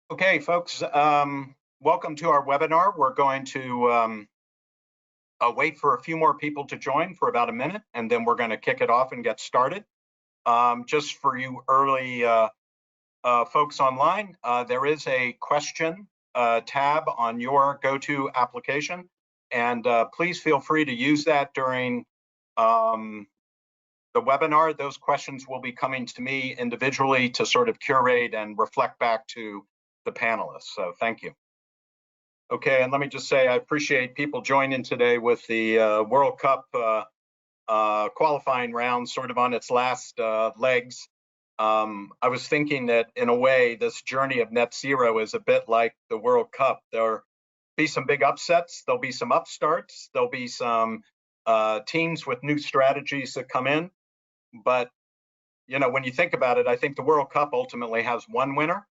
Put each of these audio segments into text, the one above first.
Okay, folks, welcome to our webinar. We're going to wait for a few more people to join for about a minute, and then we're going to kick it off and get started. Just for you early folks online, there is a question tab on your GoTo application, and please feel free to use that during the webinar. Those questions will be coming to me individually to sort of curate and reflect back to the panelists, so thank you. Okay, and let me just say I appreciate people joining today with the World Cup qualifying round sort of on its last legs. I was thinking that in a way, this journey of net zero is a bit like the World Cup. There'll be some big upsets, there'll be some upstarts, there'll be some teams with new strategies that come in. But, you know, when you think about it, I think the World Cup ultimately has one winner.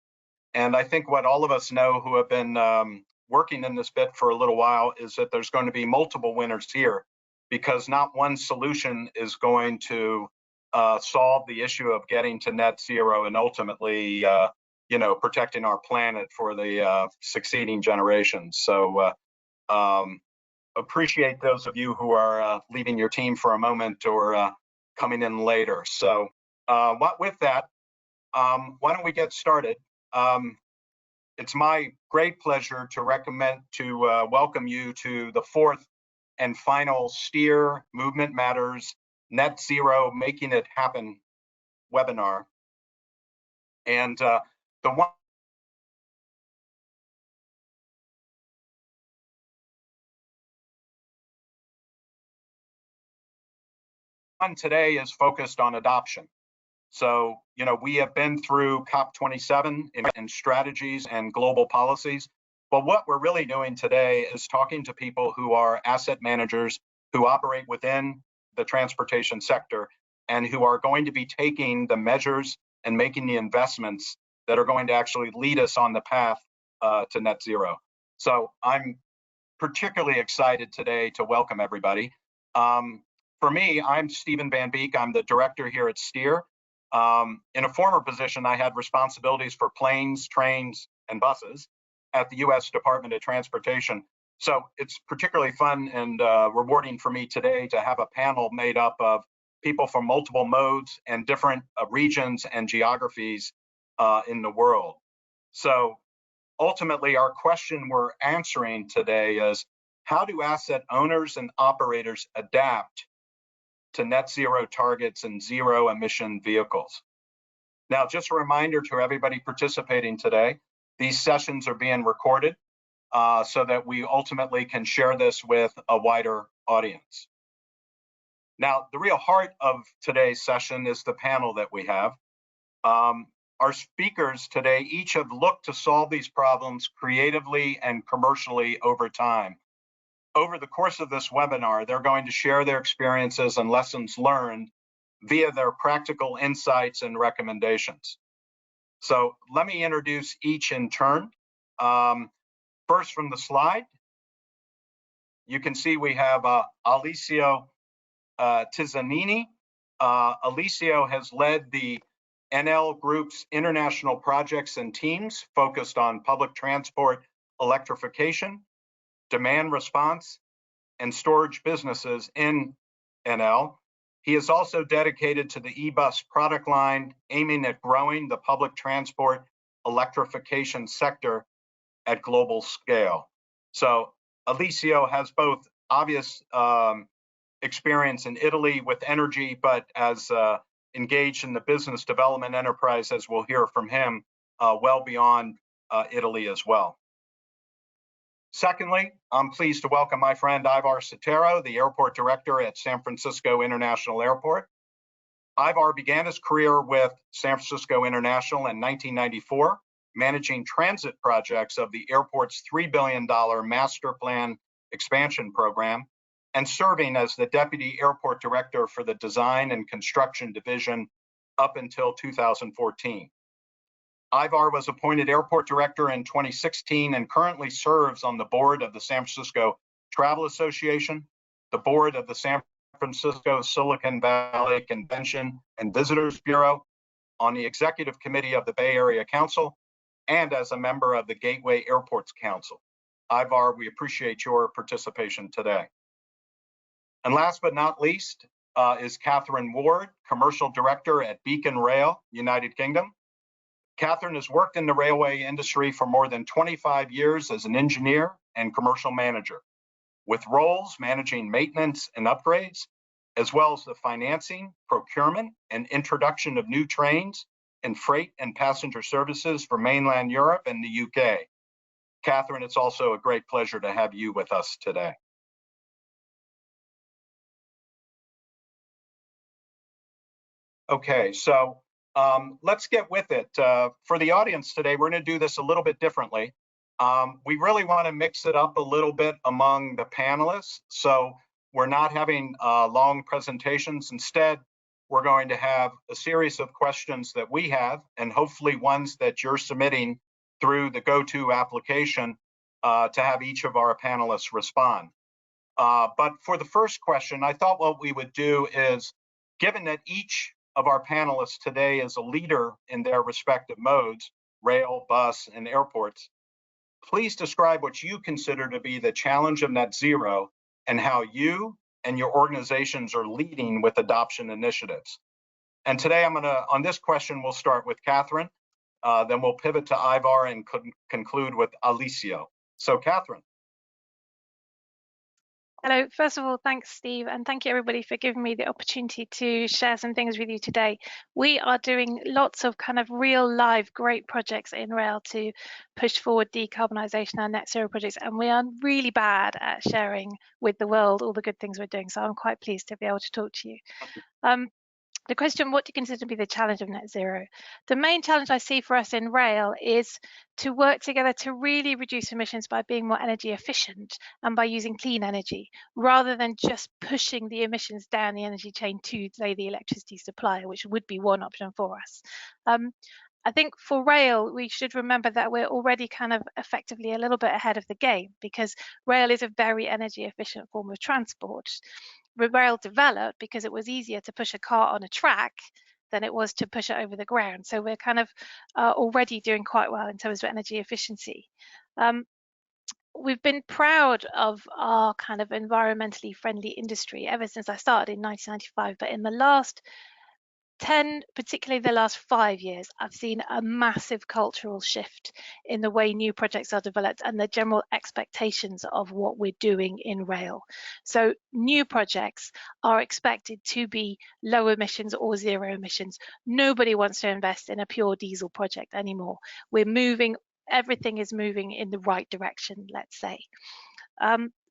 And I think what all of us know who have been working in this bit for a little while is that there's going to be multiple winners here, because not one solution is going to solve the issue of getting to net zero and ultimately, you know, protecting our planet for the succeeding generations. So appreciate those of you who are leaving your team for a moment or coming in later. So with that, why don't we get started? It's my great pleasure to welcome you to the fourth and final STEER Movement Matters Net Zero Making It Happen webinar. And the one today is focused on adoption. So, you know, we have been through COP27 in strategies and global policies, but what we're really doing today is talking to people who are asset managers who operate within the transportation sector and who are going to be taking the measures and making the investments that are going to actually lead us on the path to net zero. So I'm particularly excited today to welcome everybody. For me, I'm Stephen Van Beek. I'm the director here at STEER. In a former position, I had responsibilities for planes, trains, and buses at the U.S. Department of Transportation. So it's particularly fun and rewarding for me today to have a panel made up of people from multiple modes and different regions and geographies in the world. So ultimately, our question we're answering today is, how do asset owners and operators adapt to net zero targets and zero emission vehicles? Now, just a reminder to everybody participating today, these sessions are being recorded so that we ultimately can share this with a wider audience. Now, the real heart of today's session is the panel that we have. Our speakers today each have looked to solve these problems creatively and commercially over time. Over the course of this webinar, they're going to share their experiences and lessons learned via their practical insights and recommendations. So let me introduce each in turn. First from the slide, you can see we have Alessio Tizzanini. Alessio has led the NL Group's international projects and teams focused on public transport electrification, demand response, and storage businesses in NL. He is also dedicated to the e-bus product line, aiming at growing the public transport electrification sector at global scale. So Alessio has both obvious experience in Italy with energy, but as engaged in the business development enterprise, as we'll hear from him, well beyond Italy as well. Secondly, I'm pleased to welcome my friend Ivar Satero, the airport director at San Francisco International Airport. Ivar began his career with San Francisco International in 1994, managing transit projects of the airport's $3 billion master plan expansion program, and serving as the deputy airport director for the design and construction division up until 2014. Ivar was appointed airport director in 2016 and currently serves on the board of the San Francisco Travel Association, the board of the San Francisco Silicon Valley Convention and Visitors Bureau, on the executive committee of the Bay Area Council, and as a member of the Gateway Airports Council. Ivar, we appreciate your participation today. And last but not least is Katherine Ward, Commercial Director at Beacon Rail, United Kingdom. Katherine has worked in the railway industry for more than 25 years as an engineer and commercial manager, with roles managing maintenance and upgrades, as well as the financing, procurement, and introduction of new trains and freight and passenger services for mainland Europe and the UK. Katherine, it's also a great pleasure to have you with us today. Okay, so let's get with it. For the audience today, we're going to do this a little bit differently. We really want to mix it up a little bit among the panelists. So we're not having long presentations. Instead, we're going to have a series of questions that we have, and hopefully ones that you're submitting through the GoTo application to have each of our panelists respond. But for the first question, I thought what we would do is, given that each of our panelists today is a leader in their respective modes, rail, bus, and airports, please describe what you consider to be the challenge of net zero and how you and your organizations are leading with adoption initiatives. And today on this question, we'll start with Katherine, then we'll pivot to Ivar and conclude with Alessio. So Katherine. Hello, first of all, thanks, Steve, and thank you everybody for giving me the opportunity to share some things with you today. We are doing lots of kind of real live great projects in rail to push forward decarbonisation and net zero projects, and we are really bad at sharing with the world all the good things we're doing, so I'm quite pleased to be able to talk to you. The question, what do you consider to be the challenge of net zero? The main challenge I see for us in rail is to work together to really reduce emissions by being more energy efficient and by using clean energy, rather than just pushing the emissions down the energy chain to, say, the electricity supplier, which would be one option for us. I think for rail, we should remember that we're already kind of effectively a little bit ahead of the game, because rail is a very energy efficient form of transport. Rail developed because it was easier to push a car on a track than it was to push it over the ground. So we're kind of already doing quite well in terms of energy efficiency. We've been proud of our kind of environmentally friendly industry ever since I started in 1995, but in the last 10, particularly the last 5 years, I've seen a massive cultural shift in the way new projects are developed and the general expectations of what we're doing in rail. So new projects are expected to be low emissions or zero emissions. Nobody wants to invest in a pure diesel project anymore. We're moving, everything is moving in the right direction, let's say.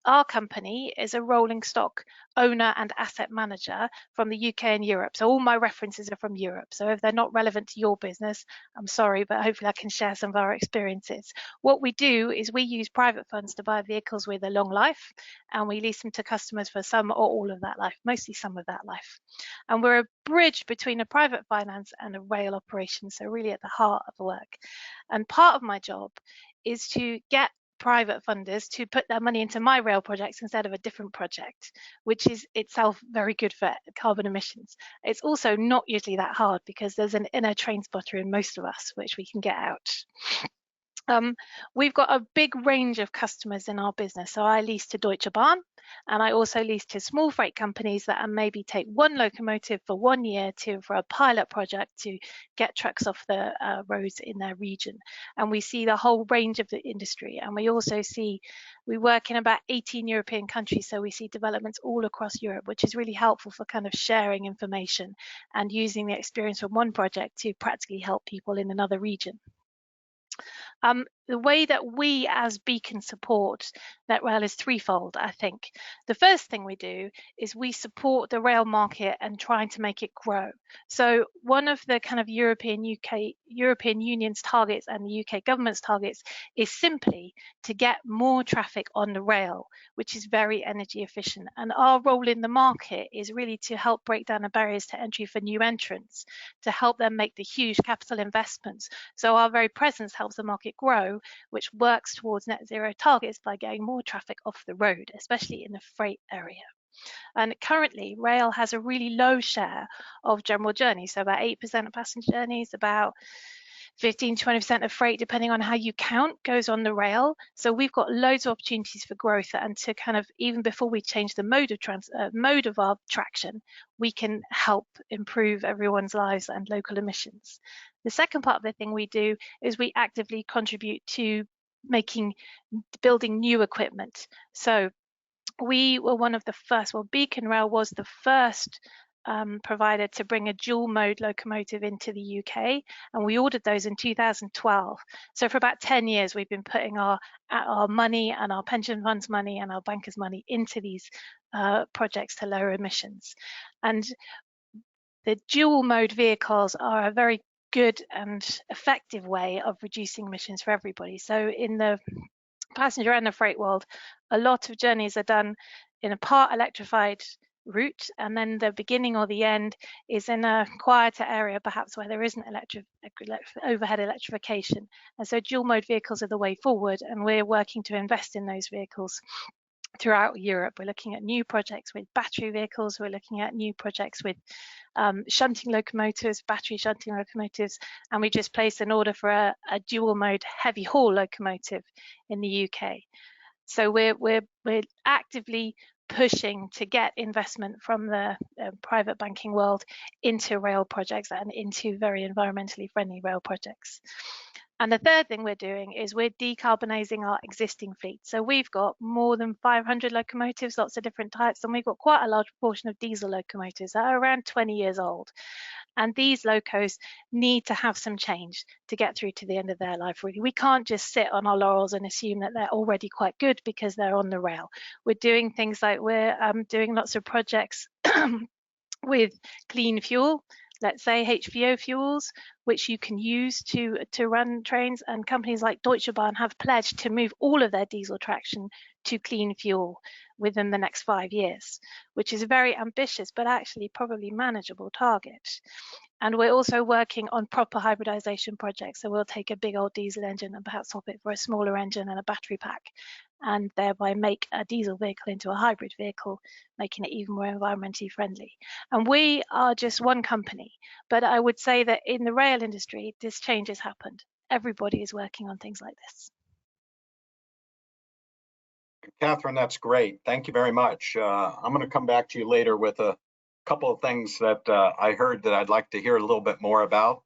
Our company is a rolling stock owner and asset manager from the UK and Europe. So all my references are from Europe. So if they're not relevant to your business, I'm sorry, but hopefully I can share some of our experiences. What we do is we use private funds to buy vehicles with a long life, and we lease them to customers for some or all of that life, mostly some of that life. And we're a bridge between a private finance and a rail operation, so really at the heart of the work. And part of my job is to get private funders to put their money into my rail projects instead of a different project, which is itself very good for carbon emissions. It's also not usually that hard because there's an inner train spotter in most of us, which we can get out. We've got a big range of customers in our business. So I lease to Deutsche Bahn, and I also lease to small freight companies that maybe take one locomotive for 1 year for a pilot project to get trucks off the roads in their region. And we see the whole range of the industry. And we also see, we work in about 18 European countries. So we see developments all across Europe, which is really helpful for kind of sharing information and using the experience from one project to practically help people in another region. The way that we as Beacon support NetRail is threefold, I think. The first thing we do is we support the rail market and trying to make it grow. So one of the kind of European Union's targets and the UK government's targets is simply to get more traffic on the rail, which is very energy efficient. And our role in the market is really to help break down the barriers to entry for new entrants, to help them make the huge capital investments. So our very presence helps the market grow, which works towards net zero targets by getting more traffic off the road, especially in the freight area. And currently, rail has a really low share of general journeys, so about 8% of passenger journeys, about 15–20% of freight, depending on how you count, goes on the rail. So we've got loads of opportunities for growth, and to kind of, even before we change the mode of our traction, we can help improve everyone's lives and local emissions. The second part of the thing we do is we actively contribute to building new equipment. So we were one of the first, well, Beacon Rail was the first provider to bring a dual mode locomotive into the UK, and we ordered those in 2012. So for about 10 years we've been putting our money and our pension funds money and our bankers money into these projects to lower emissions. And the dual mode vehicles are a very good and effective way of reducing emissions for everybody. So in the passenger and the freight world, a lot of journeys are done in a part electrified route, and then the beginning or the end is in a quieter area, perhaps where there isn't overhead electrification. And so dual mode vehicles are the way forward, and we're working to invest in those vehicles throughout Europe. We're looking at new projects with battery vehicles. We're looking at new projects with shunting locomotives, battery shunting locomotives, and we just placed an order for a dual mode heavy haul locomotive in the UK. So we're actively pushing to get investment from the private banking world into rail projects and into very environmentally friendly rail projects. And the third thing we're doing is we're decarbonising our existing fleet. So we've got more than 500 locomotives, lots of different types, and we've got quite a large proportion of diesel locomotives that are around 20 years old. And these locos need to have some change to get through to the end of their life, really. We can't just sit on our laurels and assume that they're already quite good because they're on the rail. We're doing things like we're doing lots of projects with clean fuel, let's say HVO fuels, which you can use to run trains, and companies like Deutsche Bahn have pledged to move all of their diesel traction to clean fuel within the next 5 years, which is a very ambitious but actually probably manageable target. And we're also working on proper hybridization projects. So we'll take a big old diesel engine and perhaps swap it for a smaller engine and a battery pack, and thereby make a diesel vehicle into a hybrid vehicle, making it even more environmentally friendly. And we are just one company, but I would say that in the rail industry, this change has happened. Everybody is working on things like this. Katherine, that's great. Thank you very much. I'm going to come back to you later with a couple of things that I heard that I'd like to hear a little bit more about,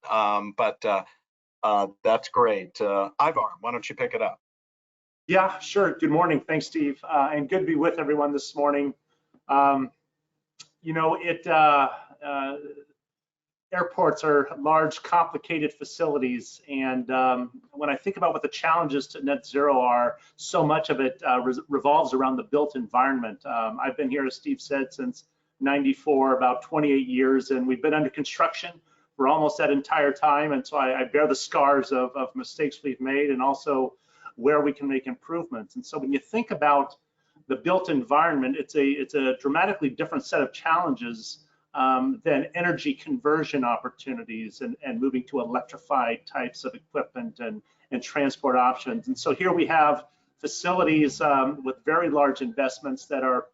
but that's great. Ivar, why don't you pick it up? Yeah, sure. Good morning. Thanks, Steve. And good to be with everyone this morning. You know, airports are large, complicated facilities. And when I think about what the challenges to net zero are, so much of it revolves around the built environment. I've been here, as Steve said, since '94, about 28 years, and we've been under construction for almost that entire time. And so I bear the scars of mistakes we've made, and also where we can make improvements. And so when you think about the built environment, it's a dramatically different set of challenges than energy conversion opportunities and moving to electrified types of equipment and transport options. And so here we have facilities with very large investments that are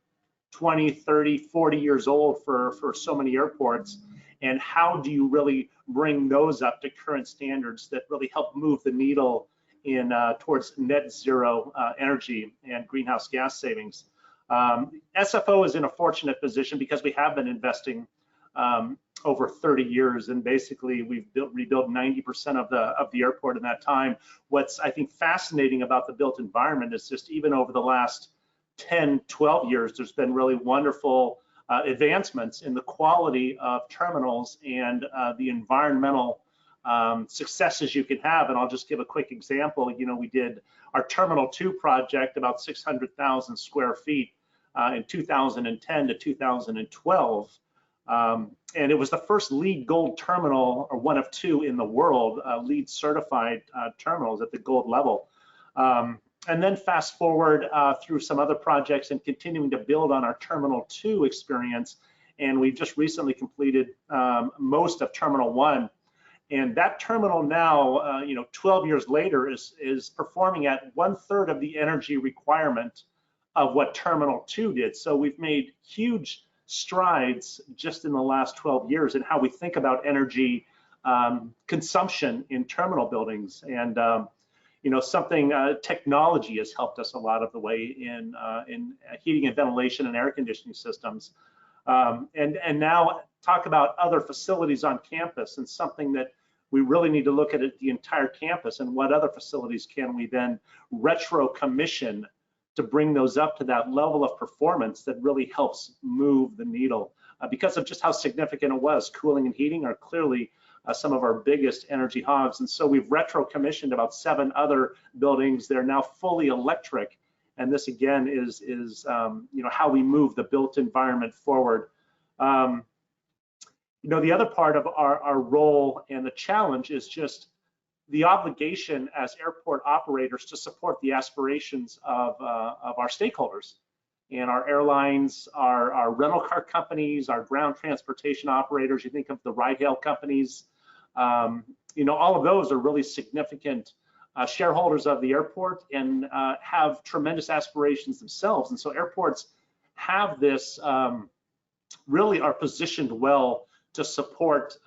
20, 30, 40 years old for so many airports. And how do you really bring those up to current standards that really help move the needle in towards net zero energy and greenhouse gas savings? SFO is in a fortunate position because we have been investing over 30 years, and basically we've rebuilt 90% of the airport in that time. What's, I think, fascinating about the built environment is just even over the last 10, 12 years, there's been really wonderful advancements in the quality of terminals and the environmental successes you can have. And I'll just give a quick example. You know, we did our Terminal 2 project, about 600,000 square feet in 2010 to 2012. And it was the first LEED Gold terminal, or one of two in the world, LEED certified terminals at the gold level. And then fast forward through some other projects and continuing to build on our Terminal 2 experience. And we've just recently completed most of Terminal 1. And that terminal now, you know, 12 years later is performing at 1/3 of the energy requirement of what Terminal 2 did. So we've made huge strides just in the last 12 years in how we think about energy consumption in terminal buildings. And technology has helped us a lot of the way in heating and ventilation and air conditioning systems. And now talk about other facilities on campus, and something that we really need to look at the entire campus, and what other facilities can we then retro commission to bring those up to that level of performance that really helps move the needle. Because of just how significant it was, cooling and heating are clearly some of our biggest energy hogs. And so we've retro commissioned about 7 other buildings. They're now fully electric. And this again is how we move the built environment forward. The other part of our role and the challenge is just the obligation as airport operators to support the aspirations of our stakeholders, and our airlines, our rental car companies, our ground transportation operators. You think of the ride-hail companies. All of those are really significant shareholders of the airport, and have tremendous aspirations themselves. And so airports have this, really are positioned well to support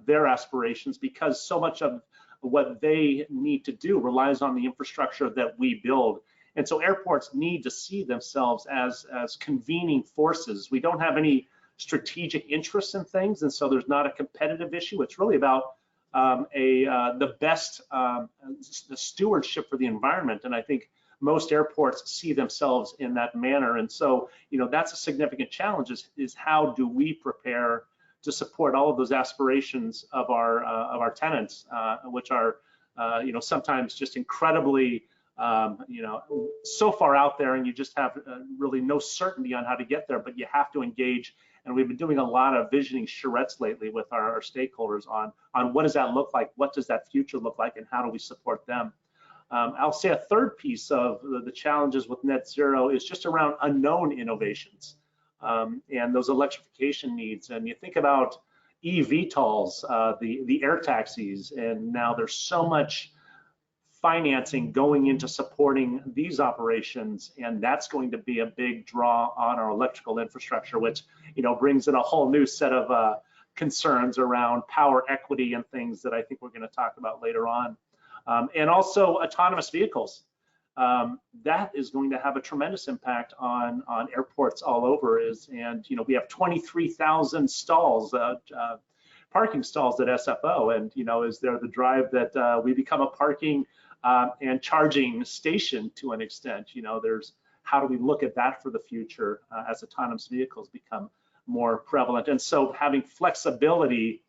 their aspirations, because so much of what they need to do relies on the infrastructure that we build. And so airports need to see themselves as convening forces. We don't have any strategic interests in things, and so there's not a competitive issue. It's really about the best the stewardship for the environment. And I think most airports see themselves in that manner. And so, that's a significant challenge, is how do we prepare to support all of those aspirations of our tenants, which are sometimes just incredibly so far out there, and you just have really no certainty on how to get there, but you have to engage. And we've been doing a lot of visioning charrettes lately with our stakeholders on what does that look like, what does that future look like, and how do we support them. I'll say a third piece of the challenges with net zero is just around unknown innovations and those electrification needs. And you think about eVTOLs, the air taxis, and now there's so much financing going into supporting these operations, and that's going to be a big draw on our electrical infrastructure, which brings in a whole new set of concerns around power equity and things that I think we're going to talk about later on. And also autonomous vehicles. That is going to have a tremendous impact on airports all over. We have 23,000 stalls, parking stalls at SFO, and is there the drive that we become a parking and charging station to an extent? There's how do we look at that for the future as autonomous vehicles become more prevalent? And so having flexibility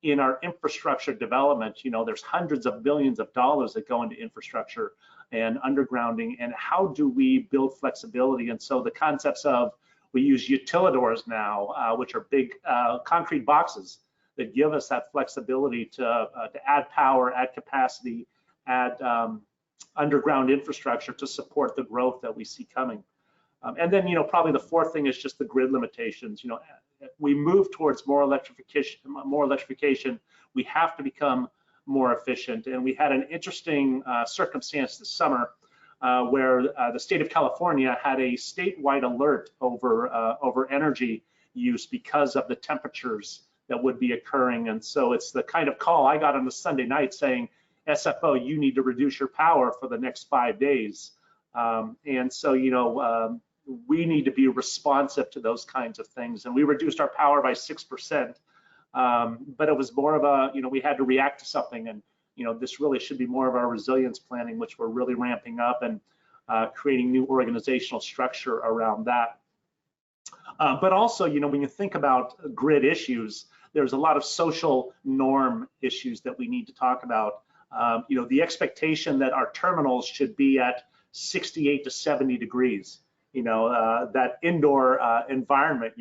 in our infrastructure development, there's hundreds of billions of dollars that go into infrastructure and undergrounding, and how do we build flexibility? And so the concepts of, we use utilidors now, which are big concrete boxes that give us that flexibility to add power, add capacity, add underground infrastructure to support the growth that we see coming. And then, probably the fourth thing is just the grid limitations. We move towards more electrification, we have to become more efficient. And we had an interesting circumstance this summer where the state of California had a statewide alert over energy use because of the temperatures that would be occurring. And so it's the kind of call I got on a Sunday night saying, SFO, you need to reduce your power for the next 5 days. And so, we need to be responsive to those kinds of things. And we reduced our power by 6%, but it was more of a, we had to react to something. And, this really should be more of our resilience planning, which we're really ramping up, and creating new organizational structure around that. But also, when you think about grid issues, there's a lot of social norm issues that we need to talk about. The expectation that our terminals should be at 68 to 70 degrees, that indoor environment,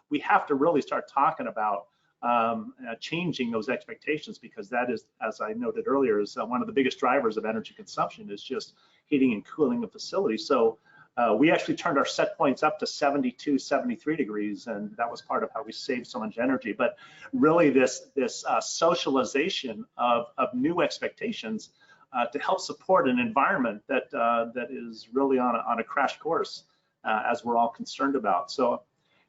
we have to really start talking about changing those expectations, because that is, as I noted earlier, is one of the biggest drivers of energy consumption, is just heating and cooling the facility. So we actually turned our set points up to 72, 73 degrees, and that was part of how we saved so much energy. But really this socialization of new expectations to help support an environment that is really on a crash course, as we're all concerned about. So,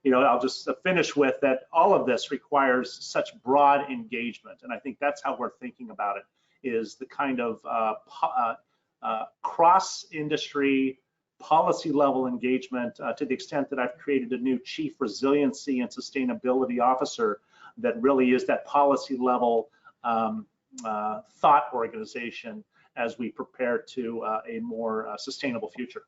I'll just finish with that. All of this requires such broad engagement, and I think that's how we're thinking about it, is the kind of cross-industry policy level engagement to the extent that I've created a new Chief Resiliency and Sustainability Officer that really is that policy level thought organization as we prepare to a more sustainable future.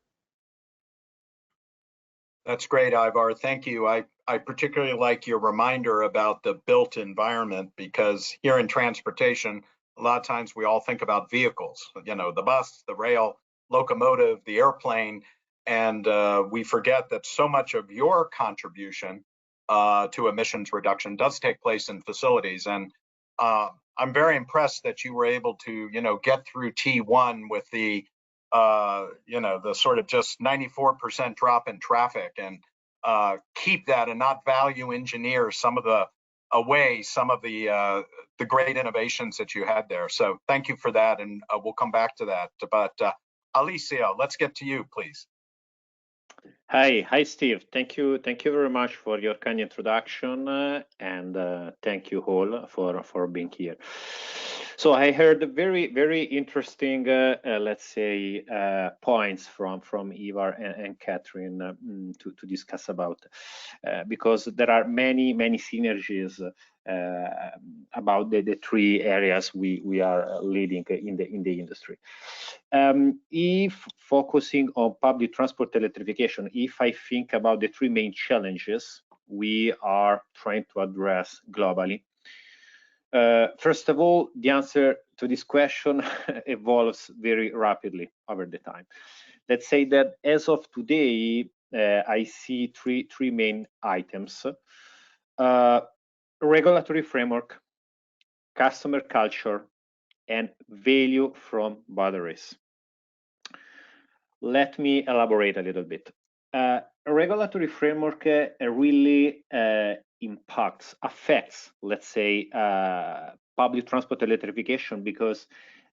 That's great, Ivar. Thank you. I particularly like your reminder about the built environment, because here in transportation, a lot of times we all think about vehicles, the bus, the rail, locomotive, the airplane, and we forget that so much of your contribution to emissions reduction does take place in facilities. And I'm very impressed that you were able to, get through T1 with the, the sort of just 94% drop in traffic, and keep that and not value engineer some of the great innovations that you had there. So thank you for that, and we'll come back to that. But Alessio, let's get to you, please. Hi, Steve. Thank you very much for your kind introduction, and thank you all for being here. So I heard very interesting, let's say, points from Ivar and Katherine to discuss about, because there are many synergies about the three areas we are leading in the industry. If focusing on public transport electrification, if I think about the three main challenges we are trying to address globally, first of all, the answer to this question evolves very rapidly over the time. Let's say that as of today, I see three main items: regulatory framework, customer culture, and value from batteries. Let me elaborate a little bit. A regulatory framework really affects, let's say, public transport electrification, because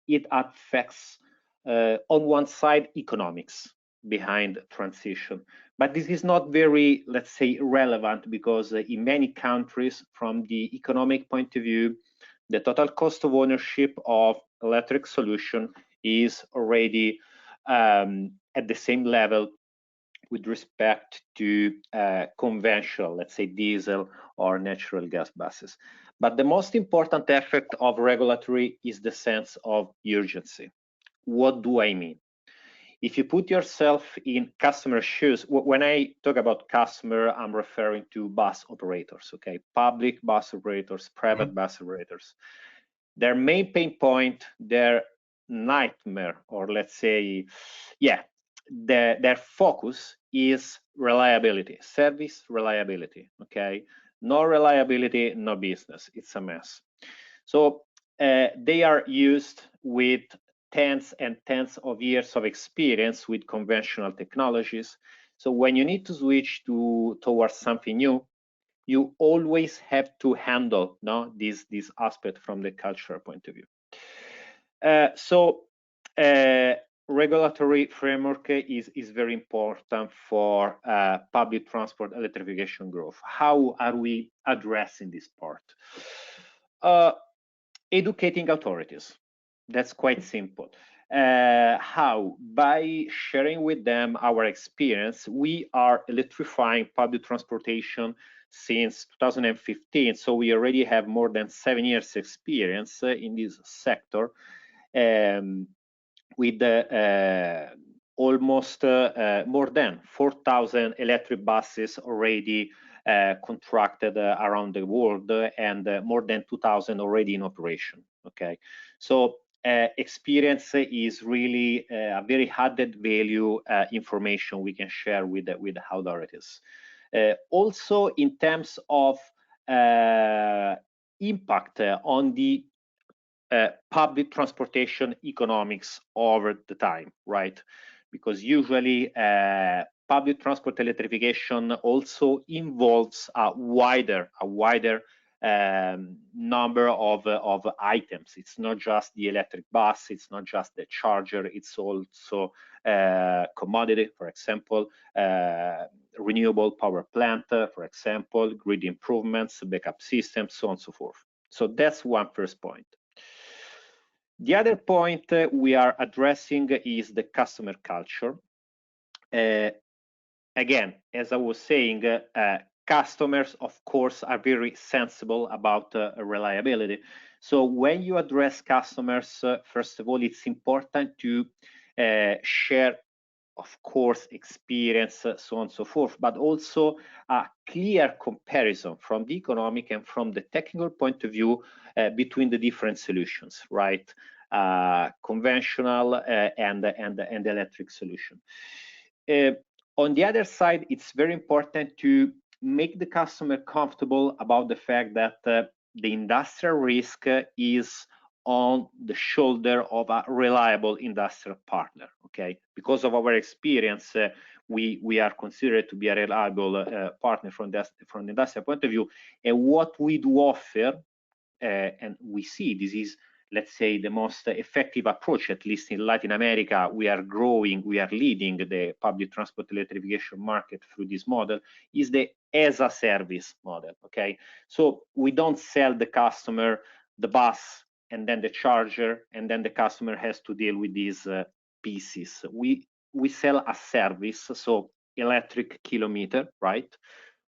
it affects, on one side, economics behind transition. But this is not very, let's say, relevant, because in many countries, from the economic point of view, the total cost of ownership of electric solution is already at the same level with respect to conventional, let's say, diesel or natural gas buses. But the most important effect of regulatory is the sense of urgency. What do I mean? If you put yourself in customer shoes, when I talk about customer, I'm referring to bus operators, okay? Public bus operators, private bus operators. Their main pain point, their nightmare, or let's say, their focus is reliability, service reliability, okay? No reliability, no business. It's a mess. So they are used with tens and tens of years of experience with conventional technologies. So when you need to switch towards something new, you always have to handle this aspect from the cultural point of view. So regulatory framework is very important for public transport electrification growth. How are we addressing this part? Educating authorities. That's quite simple. How? By sharing with them our experience. We are electrifying public transportation since 2015, so we already have more than 7 years experience in this sector, with almost more than 4,000 electric buses already contracted around the world, and more than 2,000 already in operation. Okay, so experience is really a very added value information we can share with the authorities. Also, in terms of impact on the public transportation economics over the time, right? Because usually public transport electrification also involves a wider number of items. It's not just the electric bus, it's not just the charger, it's also commodity, for example, renewable power plant, for example, grid improvements, backup systems, so on and so forth. So that's one first point. The other point we are addressing is the customer culture. Again, as I was saying, customers, of course, are very sensible about reliability. So when you address customers, first of all, it's important to share, of course, experience, so on and so forth, but also a clear comparison from the economic and from the technical point of view between the different solutions, right? Conventional and electric solution. On the other side, it's very important to make the customer comfortable about the fact that the industrial risk is on the shoulder of a reliable industrial partner, okay? Because of our experience, we are considered to be a reliable partner from the industrial point of view. And what we do offer, and we see this is, let's say, the most effective approach, at least in Latin America. We are growing, we are leading the public transport electrification market through this model, is the as a service model, okay? So we don't sell the customer the bus and then the charger, and then the customer has to deal with these pieces. We sell a service, so electric kilometer, right?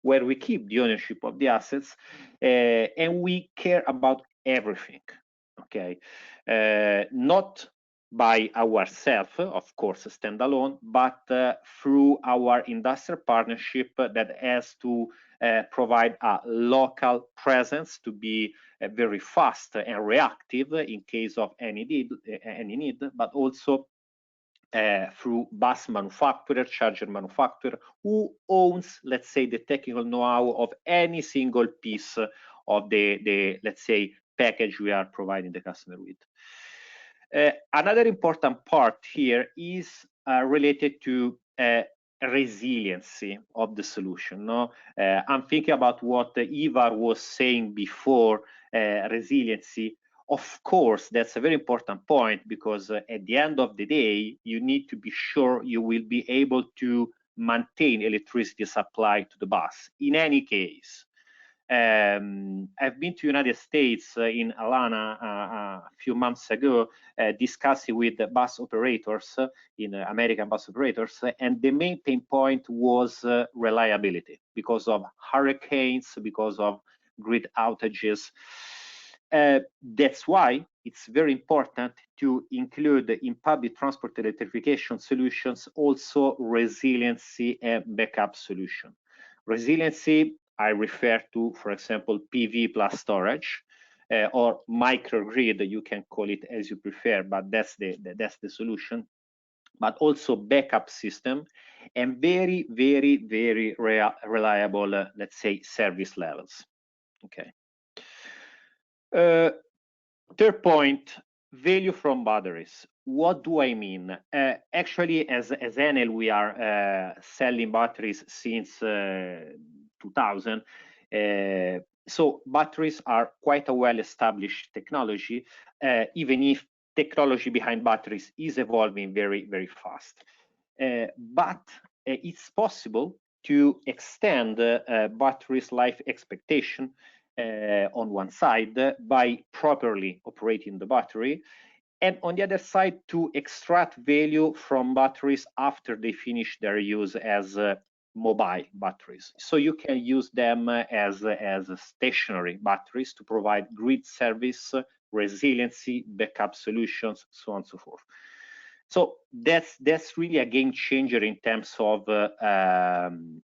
Where we keep the ownership of the assets, and we care about everything, okay? Not by ourselves, of course, standalone, but through our industrial partnership that has to provide a local presence to be very fast and reactive in case of any need, but also through bus manufacturer, charger manufacturer, who owns, let's say, the technical know-how of any single piece of the let's say, package we are providing the customer with. Another important part here is related to resiliency of the solution. No, I'm thinking about what Ivar was saying before, resiliency. Of course, that's a very important point, because at the end of the day, you need to be sure you will be able to maintain electricity supply to the bus in any case. I've been to United States in Atlanta a few months ago, discussing with the bus operators, American bus operators, and the main pain point was reliability because of hurricanes, because of grid outages. That's why it's very important to include in public transport electrification solutions also resiliency and backup solution. Resiliency, I refer to, for example, PV plus storage, or microgrid, you can call it as you prefer, but that's the solution. But also backup system and very, very, very reliable, let's say, service levels. Okay. Third point, value from batteries. What do I mean? Actually, as Enel, we are selling batteries since 2000. So batteries are quite a well-established technology, even if technology behind batteries is evolving very, very fast. But it's possible to extend batteries' life expectation on one side by properly operating the battery, and on the other side to extract value from batteries after they finish their use as mobile batteries. So you can use them as stationary batteries to provide grid service, resiliency, backup solutions, so on and so forth. So that's really a game changer in terms of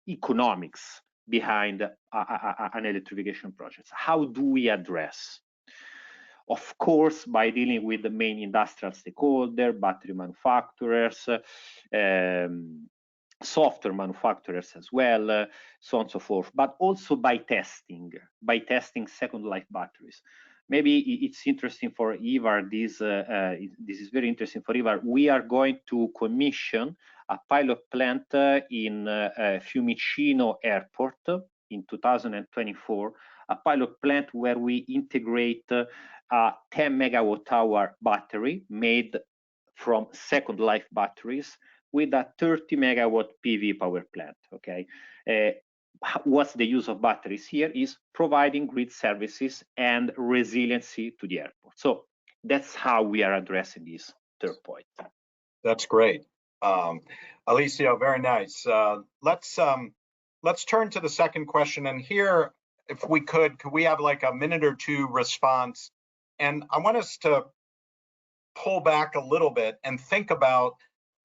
economics behind an electrification project. How do we address? Of course, by dealing with the main industrial stakeholder, battery manufacturers, software manufacturers as well, so on and so forth, but also by testing second life batteries. Maybe it's interesting for Ivar, this is very interesting for Ivar. We are going to commission a pilot plant in Fiumicino Airport in 2024, a pilot plant where we integrate a 10 megawatt-hour battery made from second life batteries with a 30 megawatt PV power plant, okay? what's the use of batteries here is providing grid services and resiliency to the airport. So that's how we are addressing this third point. That's great. Alessio, very nice. Let's turn to the second question. And here, if we could we have like a minute or two response? And I want us to pull back a little bit and think about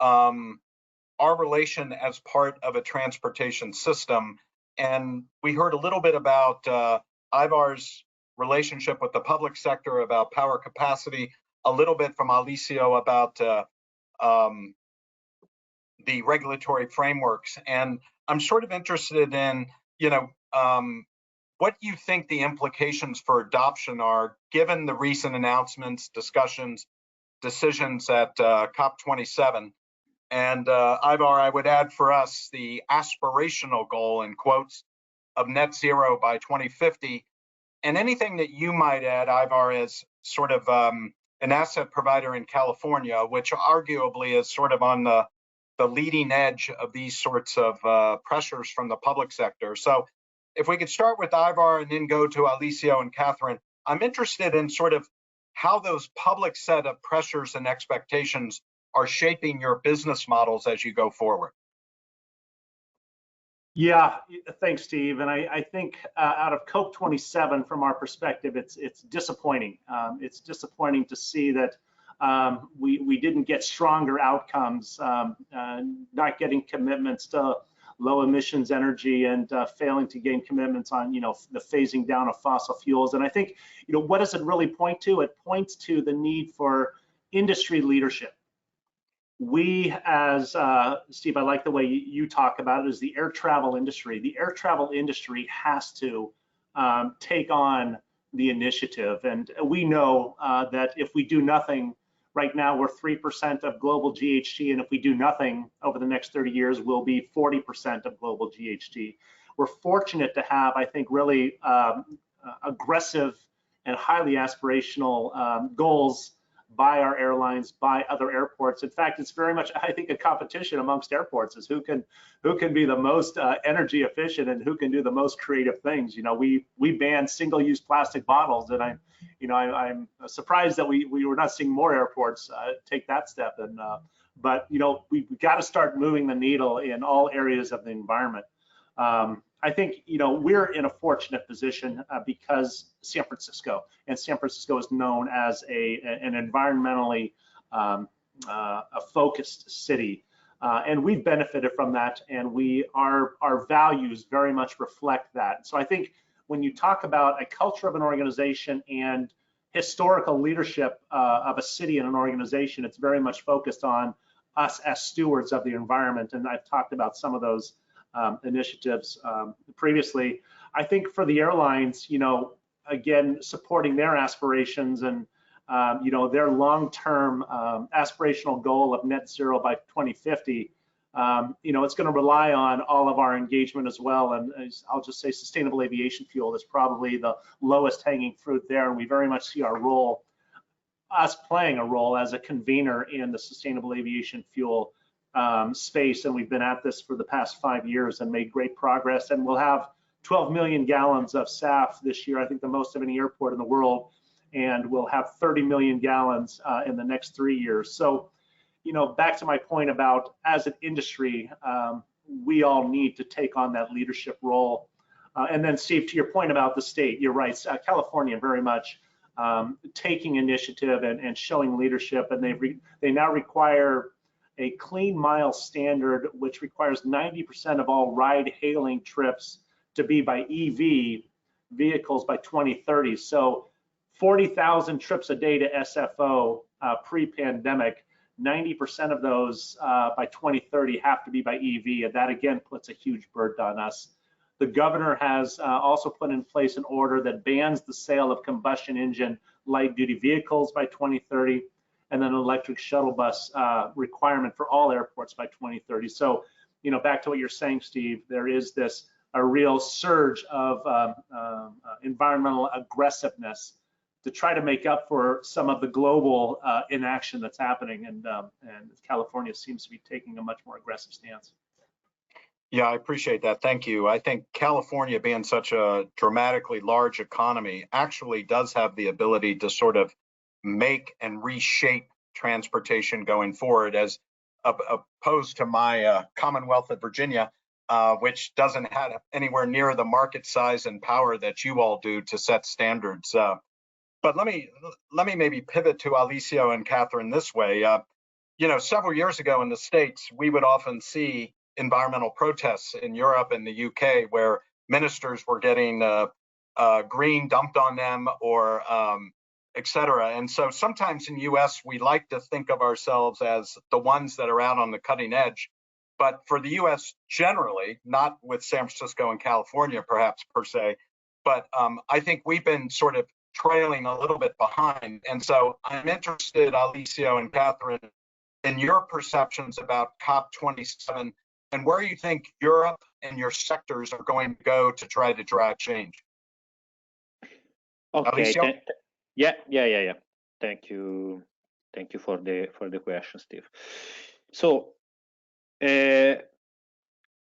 our relation as part of a transportation system. And we heard a little bit about Ivar's relationship with the public sector, about power capacity, a little bit from Alessio about the regulatory frameworks. And I'm sort of interested in, what you think the implications for adoption are, given the recent announcements, discussions, decisions at COP27. And Ivar, I would add for us the aspirational goal, in quotes, of net zero by 2050. And anything that you might add, Ivar, as sort of an asset provider in California, which arguably is sort of on the leading edge of these sorts of pressures from the public sector. So if we could start with Ivar and then go to Alessio and Katherine, I'm interested in sort of how those public set of pressures and expectations are shaping your business models as you go forward. Yeah, thanks, Steve. And I think out of COP27, from our perspective, it's disappointing. It's disappointing to see that we didn't get stronger outcomes, not getting commitments to low emissions energy and failing to gain commitments on, the phasing down of fossil fuels. And I think, what does it really point to? It points to the need for industry leadership. We, as Steve, I like the way you talk about it, is the air travel industry. The air travel industry has to take on the initiative. And we know that if we do nothing, right now we're 3% of global GHG, and if we do nothing over the next 30 years, we'll be 40% of global GHG. We're fortunate to have, I think, really aggressive and highly aspirational goals by our airlines, by other airports. In fact, it's very much, I think, a competition amongst airports is who can be the most energy efficient and who can do the most creative things. We banned single-use plastic bottles, and I'm surprised that we were not seeing more airports take that step. And but we've got to start moving the needle in all areas of the environment. I think we're in a fortunate position because San Francisco is known as an environmentally focused city, and we've benefited from that, and our values very much reflect that. So I think when you talk about a culture of an organization and historical leadership of a city and an organization, it's very much focused on us as stewards of the environment, and I've talked about some of those initiatives previously. I think for the airlines, again, supporting their aspirations and their long-term aspirational goal of net zero by 2050, it's going to rely on all of our engagement as well. And I'll just say sustainable aviation fuel is probably the lowest hanging fruit there, and we very much see us playing a role as a convener in the sustainable aviation fuel space, and we've been at this for the past 5 years and made great progress, and we'll have 12 million gallons of SAF this year, I think the most of any airport in the world, and we'll have 30 million gallons in the next 3 years. So, back to my point about as an industry, we all need to take on that leadership role. And then Steve, to your point about the state, you're right, California very much taking initiative and showing leadership, and they now require a clean mile standard, which requires 90% of all ride-hailing trips to be by EV vehicles by 2030. So 40,000 trips a day to SFO pre-pandemic, 90% of those by 2030 have to be by EV, and that again puts a huge burden on us. The governor has also put in place an order that bans the sale of combustion engine light-duty vehicles by 2030, and then an electric shuttle bus requirement for all airports by 2030. So, back to what you're saying, Steve, there is a real surge of environmental aggressiveness to try to make up for some of the global inaction that's happening, and California seems to be taking a much more aggressive stance. Yeah, I appreciate that. Thank you. I think California, being such a dramatically large economy, actually does have the ability to sort of make and reshape transportation going forward, as opposed to my Commonwealth of Virginia, which doesn't have anywhere near the market size and power that you all do to set standards. But let me maybe pivot to Alessio and Katherine this way. Several years ago in the States, we would often see environmental protests in Europe and the UK where ministers were getting green dumped on them, or et cetera. And so sometimes in the US, we like to think of ourselves as the ones that are out on the cutting edge. But for the US generally, not with San Francisco and California perhaps per se, but I think we've been sort of trailing a little bit behind. And so I'm interested, Alessio and Katherine, in your perceptions about COP27 and where you think Europe and your sectors are going to go to try to drive change. Okay. Yeah. Thank you for the question, Steve. So I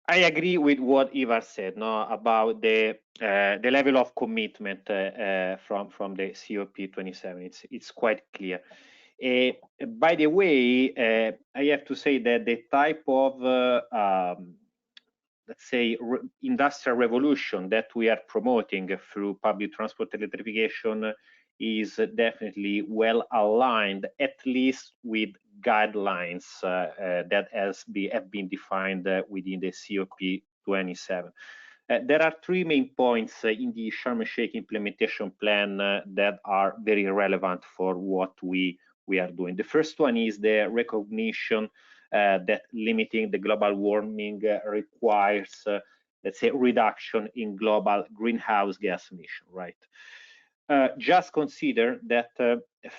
agree with what Ivar said, about the level of commitment from the COP27. It's quite clear. By the way, I have to say that the type of let's say industrial revolution that we are promoting through public transport electrification is definitely well aligned, at least with guidelines that have been defined within the COP27. There are three main points in the Sharm el-Sheikh implementation plan that are very relevant for what we are doing. The first one is the recognition that limiting the global warming requires, let's say, reduction in global greenhouse gas emission, right? Just consider that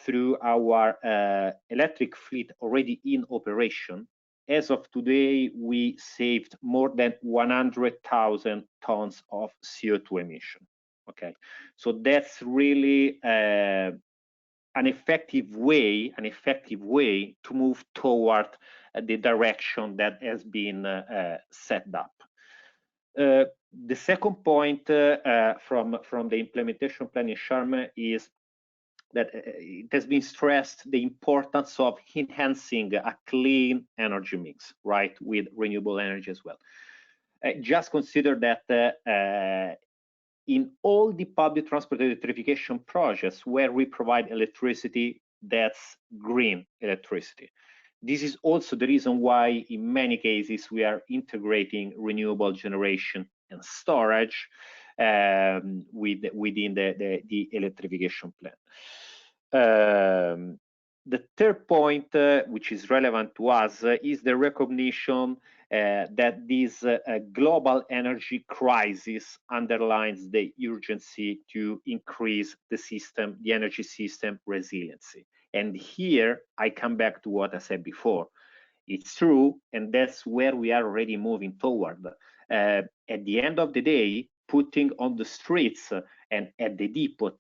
through our electric fleet already in operation, as of today, we saved more than 100,000 tons of CO2 emission. Okay, so that's really an effective way to move toward the direction that has been set up. The second point from the implementation plan in Sharm is that it has been stressed the importance of enhancing a clean energy mix, right, with renewable energy as well. Just consider that in all the public transport electrification projects where we provide electricity, that's green electricity. This is also the reason why, in many cases, we are integrating renewable generation and storage within the electrification plan. The third point, which is relevant to us, is the recognition that this global energy crisis underlines the urgency to increase the energy system resiliency. And here I come back to what I said before. It's true, and that's where we are already moving toward. At the end of the day, putting on the streets and at the depot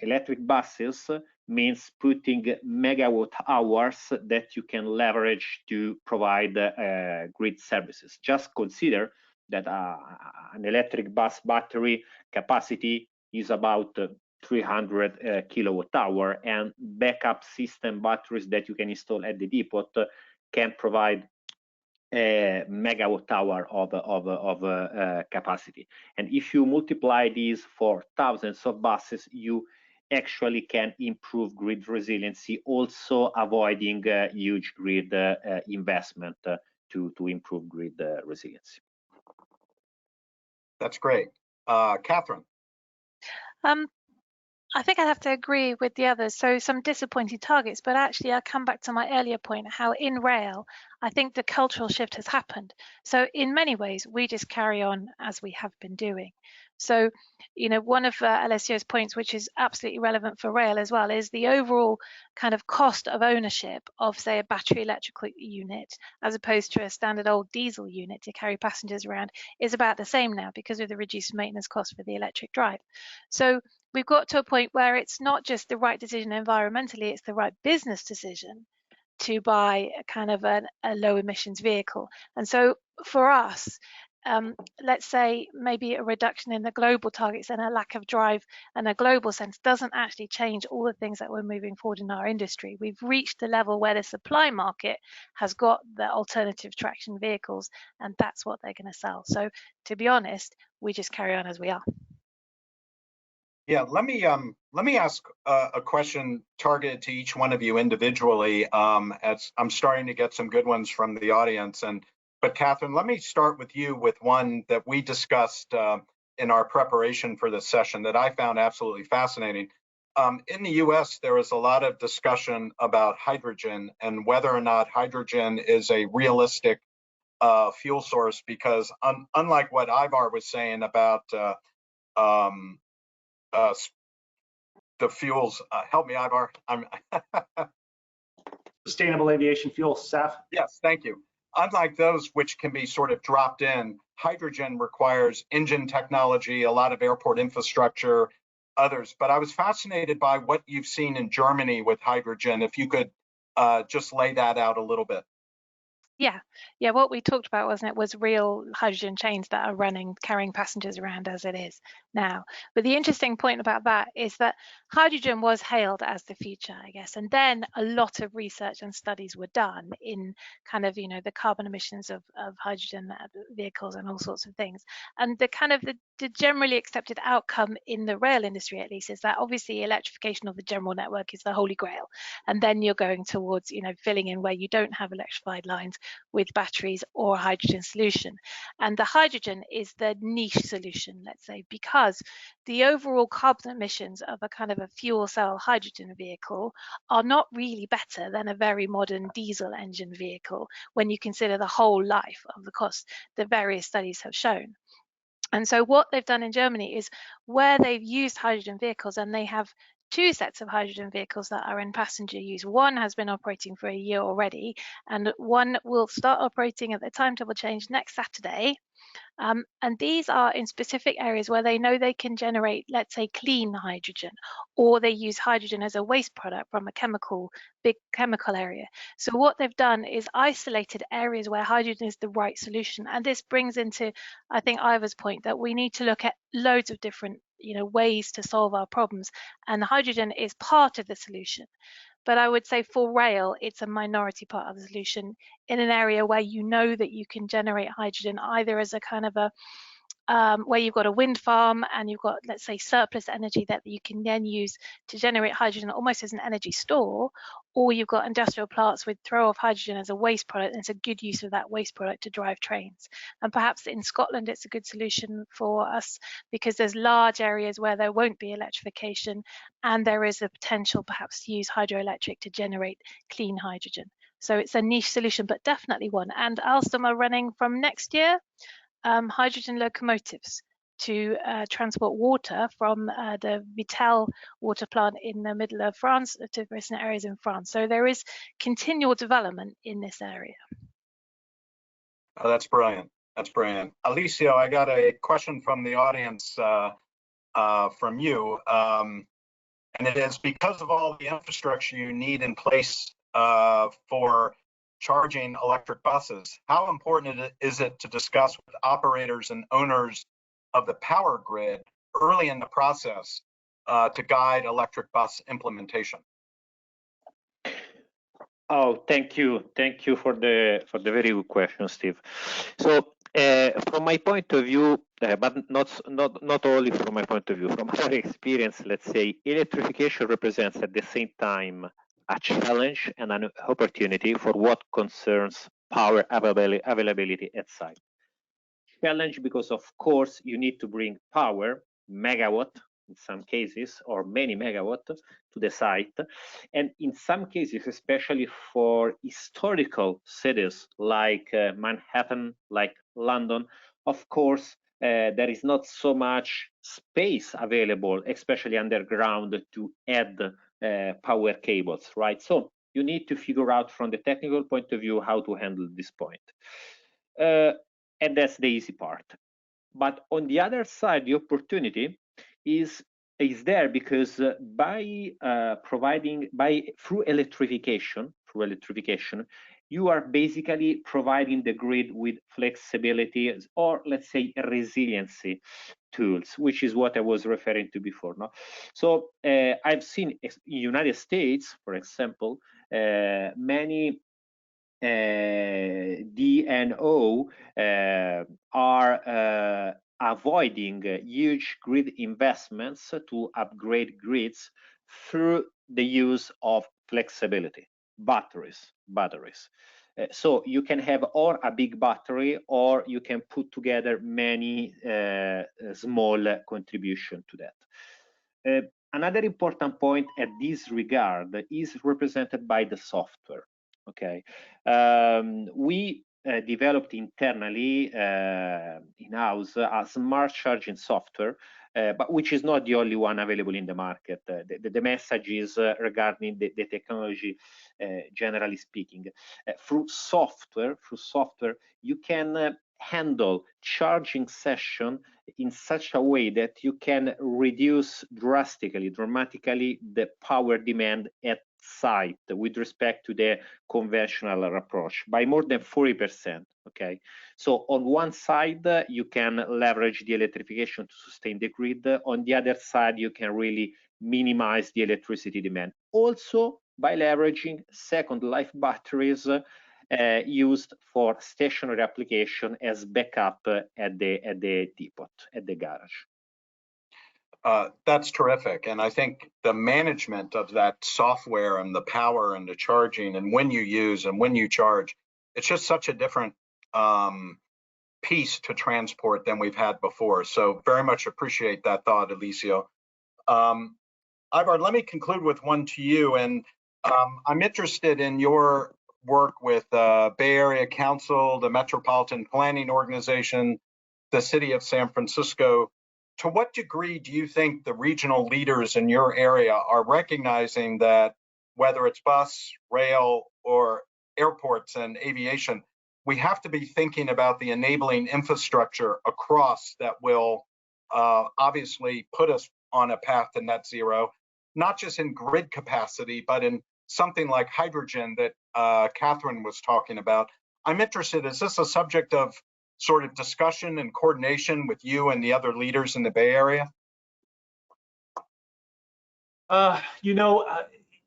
electric buses means putting megawatt hours that you can leverage to provide grid services. Just consider that an electric bus battery capacity is about 300 kilowatt hour, and backup system batteries that you can install at the depot can provide a megawatt hour of capacity. And if you multiply these for thousands of buses, you actually can improve grid resiliency, also avoiding huge grid investment to improve grid resiliency. That's great. Katherine. I think I have to agree with the others. So some disappointing targets, but actually I come back to my earlier point, how in rail, I think the cultural shift has happened. So in many ways, we just carry on as we have been doing. So, one of Alessio's points, which is absolutely relevant for rail as well, is the overall kind of cost of ownership of, say, a battery electrical unit, as opposed to a standard old diesel unit to carry passengers around, is about the same now because of the reduced maintenance cost for the electric drive. So we've got to a point where it's not just the right decision environmentally, it's the right business decision to buy a kind of a low emissions vehicle. And so for us, let's say maybe a reduction in the global targets and a lack of drive and a global sense doesn't actually change all the things that we're moving forward in our industry. We've reached the level where the supply market has got the alternative traction vehicles, and that's what they're going to sell. So to be honest, we just carry on as we are. Yeah, let me ask a question targeted to each one of you individually, as I'm starting to get some good ones from the audience. But Katherine, let me start with you with one that we discussed in our preparation for this session that I found absolutely fascinating. In the US, there is a lot of discussion about hydrogen and whether or not hydrogen is a realistic fuel source, because unlike what Ivar was saying about the fuels, help me, Ivar. Sustainable aviation fuel, SAF. Yes, thank you. Unlike those which can be sort of dropped in, hydrogen requires engine technology, a lot of airport infrastructure, others. But I was fascinated by what you've seen in Germany with hydrogen. If you could just lay that out a little bit. Yeah, what we talked about, wasn't it, was real hydrogen chains that are running, carrying passengers around as it is now. But the interesting point about that is that hydrogen was hailed as the future, I guess, and then a lot of research and studies were done in kind of, the carbon emissions of hydrogen vehicles and all sorts of things. And the kind of the generally accepted outcome in the rail industry, at least, is that obviously electrification of the general network is the holy grail, and then you're going towards filling in where you don't have electrified lines with batteries or a hydrogen solution. And the hydrogen is the niche solution, let's say, because the overall carbon emissions of a kind of a fuel cell hydrogen vehicle are not really better than a very modern diesel engine vehicle when you consider the whole life of the cost that various studies have shown. And so what they've done in Germany is, where they've used hydrogen vehicles, and they have two sets of hydrogen vehicles that are in passenger use. One has been operating for a year already, and one will start operating at the timetable change next Saturday. And these are in specific areas where they know they can generate, let's say, clean hydrogen, or they use hydrogen as a waste product from a big chemical area. So what they've done is isolated areas where hydrogen is the right solution. And this brings into, I think, Ivar's point that we need to look at loads of different ways to solve our problems, and hydrogen is part of the solution. But I would say for rail, it's a minority part of the solution in an area where that you can generate hydrogen either as a kind of a where you've got a wind farm and you've got, let's say, surplus energy that you can then use to generate hydrogen almost as an energy store, or you've got industrial plants with throw off hydrogen as a waste product, and it's a good use of that waste product to drive trains. And perhaps in Scotland it's a good solution for us because there's large areas where there won't be electrification, and there is a potential perhaps to use hydroelectric to generate clean hydrogen. So it's a niche solution, but definitely one. And Alstom are running from next year hydrogen locomotives to transport water from the Vittel water plant in the middle of France to different areas in France. So there is continual development in this area. Oh, that's brilliant. That's brilliant. Alessio, I got a question from the audience from you. And it is, because of all the infrastructure you need in place for charging electric buses, how important is it to discuss with operators and owners of the power grid early in the process to guide electric bus implementation? Oh, thank you for the very good question, Steve. So from my point of view, but not only from my point of view, from our experience, let's say electrification represents at the same time a challenge and an opportunity for what concerns power availability at site. Challenge because, of course, you need to bring power, megawatt in some cases, or many megawatt to the site. And in some cases, especially for historical cities like Manhattan, like London, of course, there is not so much space available, especially underground, to add power cables, right? So you need to figure out from the technical point of view how to handle this point. And that's the easy part. But on the other side, the opportunity is through electrification, through electrification, you are basically providing the grid with flexibility, or let's say resiliency tools, which is what I was referring to before. No? So I've seen in the United States, for example, many DNO are avoiding huge grid investments to upgrade grids through the use of flexibility, batteries. So you can have or a big battery, or you can put together many small contribution to that. Another important point at this regard is represented by the software. Okay, we developed internally in-house a smart charging software, but which is not the only one available in the market. The message is regarding the technology, generally speaking. Through software, you can handle charging session in such a way that you can reduce dramatically the power demand at site with respect to the conventional approach by more than 40%. Okay, so on one side you can leverage the electrification to sustain the grid. On the other side, you can really minimize the electricity demand, also by leveraging second life batteries used for stationary application as backup at the depot, at the garage. That's terrific. And I think the management of that software and the power and the charging and when you use and when you charge, it's just such a different piece to transport than we've had before. So very much appreciate that thought, Alessio. Ivar, let me conclude with one to you. And I'm interested in your work with Bay Area Council, the Metropolitan Planning Organization, the City of San Francisco. To what degree do you think the regional leaders in your area are recognizing that whether it's bus, rail, or airports and aviation, we have to be thinking about the enabling infrastructure across that will obviously put us on a path to net zero, not just in grid capacity, but in something like hydrogen that Katherine was talking about. I'm interested, is this a subject of sort of discussion and coordination with you and the other leaders in the Bay Area?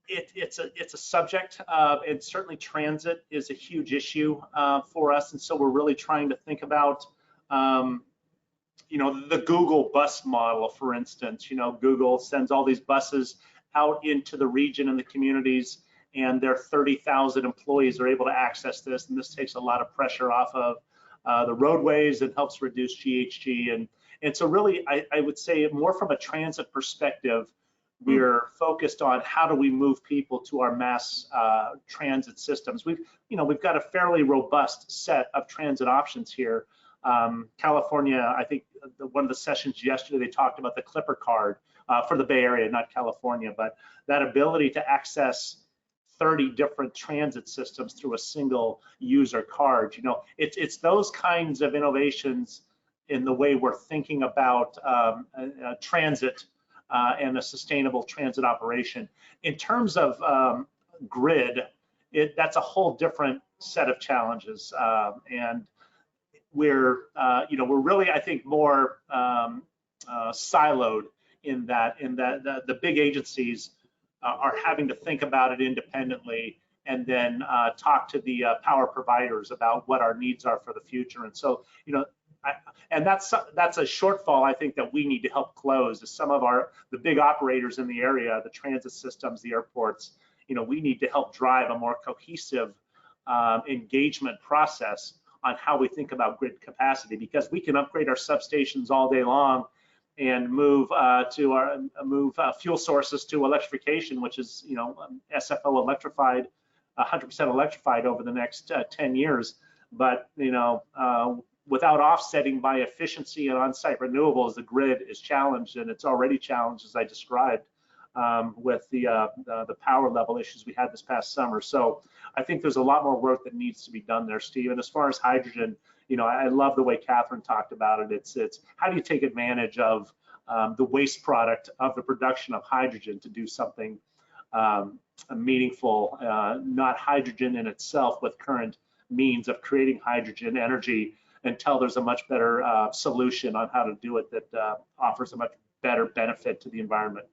It's a subject, and certainly transit is a huge issue for us, and so we're really trying to think about, the Google bus model, for instance. Google sends all these buses out into the region and the communities, and their 30,000 employees are able to access this, and this takes a lot of pressure off of the roadways and helps reduce GHG. And so really, I would say more from a transit perspective, we're focused on how do we move people to our mass transit systems. We've got a fairly robust set of transit options here. California, I think one of the sessions yesterday, they talked about the Clipper card for the Bay Area, not California, but that ability to access 30 different transit systems through a single user card. It's those kinds of innovations in the way we're thinking about transit and a sustainable transit operation. In terms of grid, that's a whole different set of challenges, and we're really, I think, more siloed in that the big agencies are having to think about it independently and then talk to the power providers about what our needs are for the future. And so, and that's a shortfall I think that we need to help close. Is some of the big operators in the area, the transit systems, the airports, we need to help drive a more cohesive engagement process on how we think about grid capacity, because we can upgrade our substations all day long and move fuel sources to electrification, which is SFO electrified, 100% electrified over the next 10 years. But without offsetting by efficiency and on-site renewables, the grid is challenged, and it's already challenged, as I described, with the power level issues we had this past summer. So I think there's a lot more work that needs to be done there, Steve. And as far as hydrogen, I love the way Katherine talked about it. It's how do you take advantage of the waste product of the production of hydrogen to do something meaningful, not hydrogen in itself with current means of creating hydrogen energy, until there's a much better solution on how to do it that offers a much better benefit to the environment.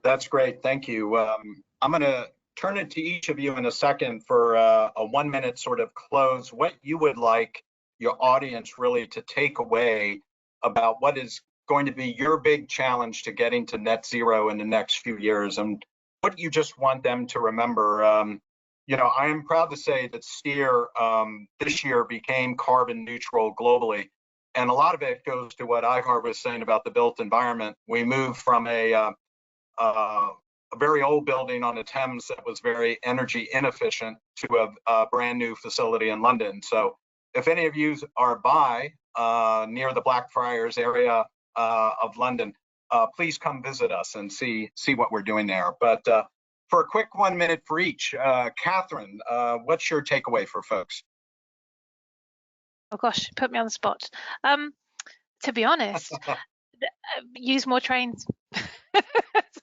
That's great. Thank you. I'm going to turn it to each of you in a second for a 1 minute sort of close. What you would like your audience really to take away about what is going to be your big challenge to getting to net zero in the next few years, and what you just want them to remember. You know, I am proud to say that Steer this year became carbon neutral globally. And a lot of it goes to what Ivar was saying about the built environment. We moved from a very old building on the Thames that was very energy inefficient to a brand new facility in London. So if any of you are by near the Blackfriars area of London, please come visit us and see what we're doing there. But for a quick 1 minute for each, Katherine, what's your takeaway for folks? Oh gosh, put me on the spot. To be honest, use more trains.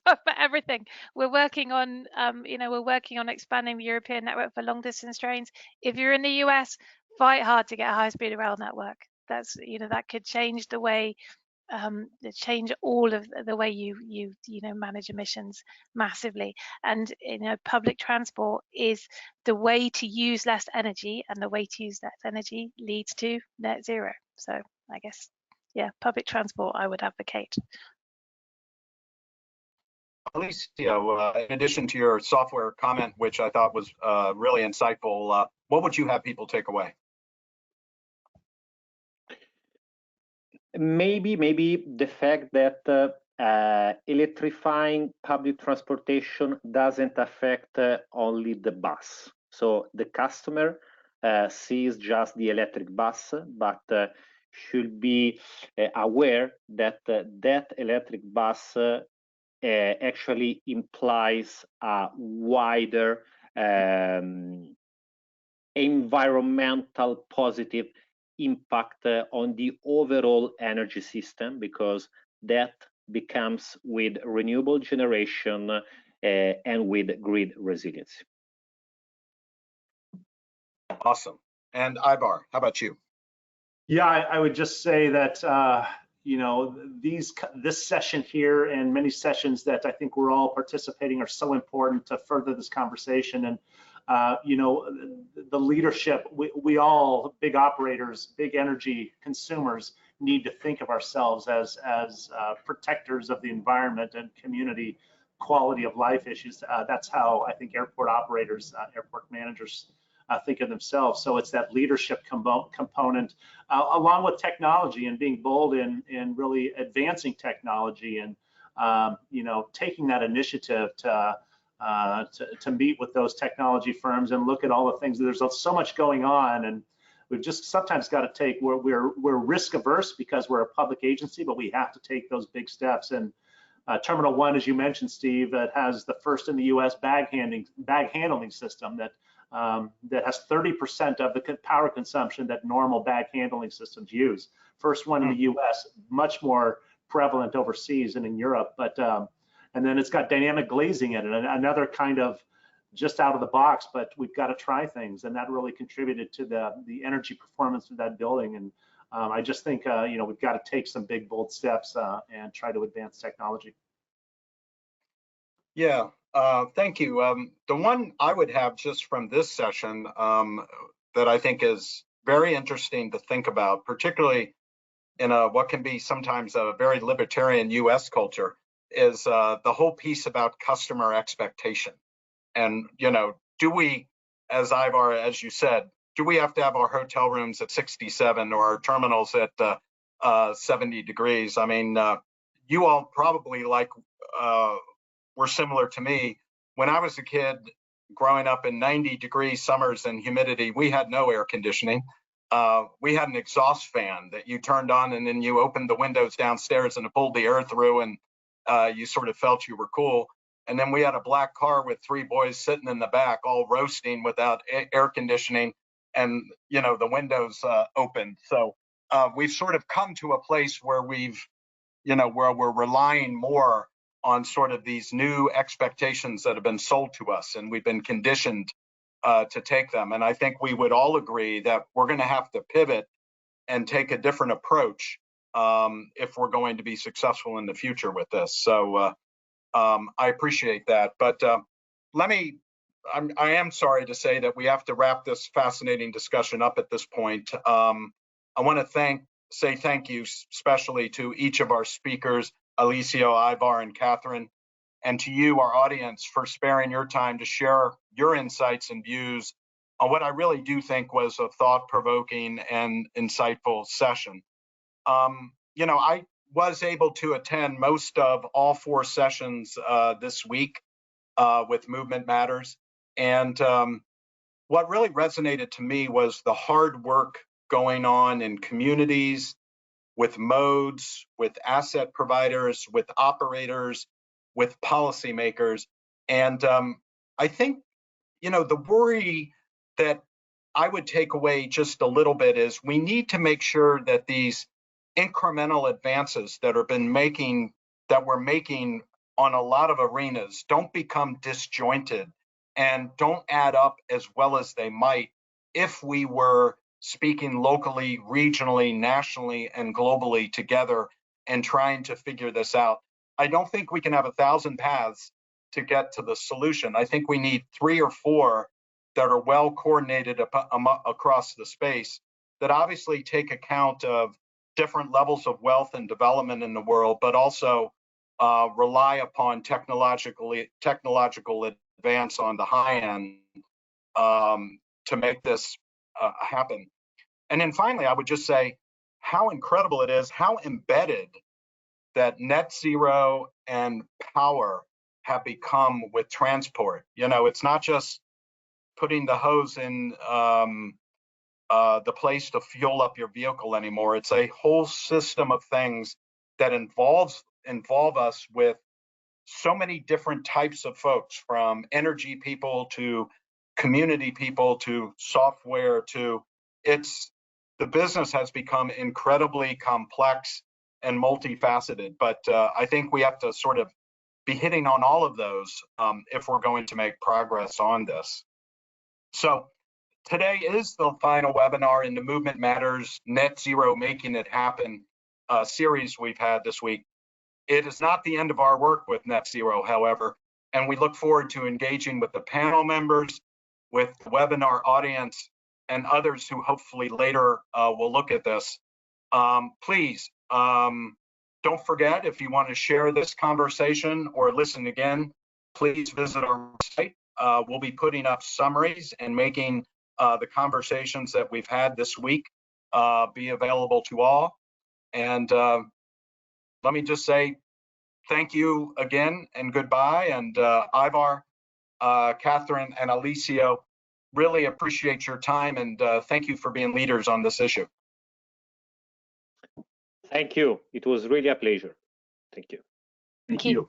For everything. We're working on, we're working on expanding the European network for long distance trains. If you're in the US, fight hard to get a high speed rail network. That's, that could change the way, change all of the way you manage emissions massively. And public transport is the way to use less energy, and the way to use less energy leads to net zero. So I guess, yeah, public transport I would advocate. Alessio, in addition to your software comment, which I thought was really insightful, what would you have people take away? Maybe the fact that electrifying public transportation doesn't affect only the bus. So the customer sees just the electric bus, but should be aware that that electric bus actually implies a wider environmental positive impact on the overall energy system, because that becomes with renewable generation and with grid resiliency. Awesome. And Ivar, how about you? Yeah, I would just say that this session here and many sessions that I think we're all participating are so important to further this conversation. And the leadership, we all, big operators, big energy consumers, need to think of ourselves as protectors of the environment and community quality of life issues. That's how I think airport operators, airport managers think of themselves. So it's that leadership component, along with technology, and being bold in really advancing technology, and taking that initiative to meet with those technology firms and look at all the things. There's so much going on, and we've just sometimes got to take, we're risk averse because we're a public agency, but we have to take those big steps. And Terminal 1, as you mentioned, Steve, it has the first in the U.S. bag handling system that has 30% of the power consumption that normal bag handling systems use. First one in the U.S., much more prevalent overseas and in Europe. But and then it's got dynamic glazing in it, another kind of just out of the box, but we've got to try things, and that really contributed to the energy performance of that building. And I just think we've got to take some big bold steps and try to advance technology. Yeah, thank you. The one I would have just from this session that I think is very interesting to think about, particularly in what can be sometimes a very libertarian US culture, is the whole piece about customer expectation. And, do we, as Ivar, as you said, do we have to have our hotel rooms at 67 or our terminals at 70 degrees? I mean, you all probably were similar to me. When I was a kid growing up in 90-degree summers and humidity, we had no air conditioning. We had an exhaust fan that you turned on, and then you opened the windows downstairs and it pulled the air through, and you sort of felt you were cool. And then we had a black car with 3 boys sitting in the back, all roasting without air conditioning, and the windows open. So we've sort of come to a place where where we're relying more on sort of these new expectations that have been sold to us, and we've been conditioned to take them. And I think we would all agree that we're going to have to pivot and take a different approach if we're going to be successful in the future with this. So I appreciate that. But I am sorry to say that we have to wrap this fascinating discussion up at this point. I want to say thank you especially to each of our speakers, Alessio, Ivar, and Katherine, and to you, our audience, for sparing your time to share your insights and views on what I really do think was a thought-provoking and insightful session. You know, I was able to attend most of all 4 sessions this week with Movement Matters. And what really resonated to me was the hard work going on in communities, with modes, with asset providers, with operators, with policymakers. And I think, you know, the worry that I would take away just a little bit is we need to make sure that these incremental advances that we're making on a lot of arenas don't become disjointed and don't add up as well as they might if we were speaking locally, regionally, nationally, and globally together and trying to figure this out. I don't think we can have 1,000 paths to get to the solution. I think we need 3 or 4 that are well coordinated across the space that obviously take account of different levels of wealth and development in the world, but also rely upon technological advance on the high end to make this happen. And then finally, I would just say how incredible it is, how embedded that net zero and power have become with transport. You know, it's not just putting the hose in the place to fuel up your vehicle anymore. It's a whole system of things that involve us with so many different types of folks, from energy people to community people to software to the business has become incredibly complex and multifaceted. But I think we have to sort of be hitting on all of those if we're going to make progress on this. So today is the final webinar in the Movement Matters Net Zero Making It Happen series we've had this week. It is not the end of our work with Net Zero, however, and we look forward to engaging with the panel members, with the webinar audience, and others who hopefully later will look at this. Please, don't forget, if you want to share this conversation or listen again, please visit our website. We'll be putting up summaries and making the conversations that we've had this week be available to all. And let me just say thank you again and goodbye. And Ivar, Katherine, and Alessio, really appreciate your time, and thank you for being leaders on this issue. Thank you. It was really a pleasure. Thank you. Thank you.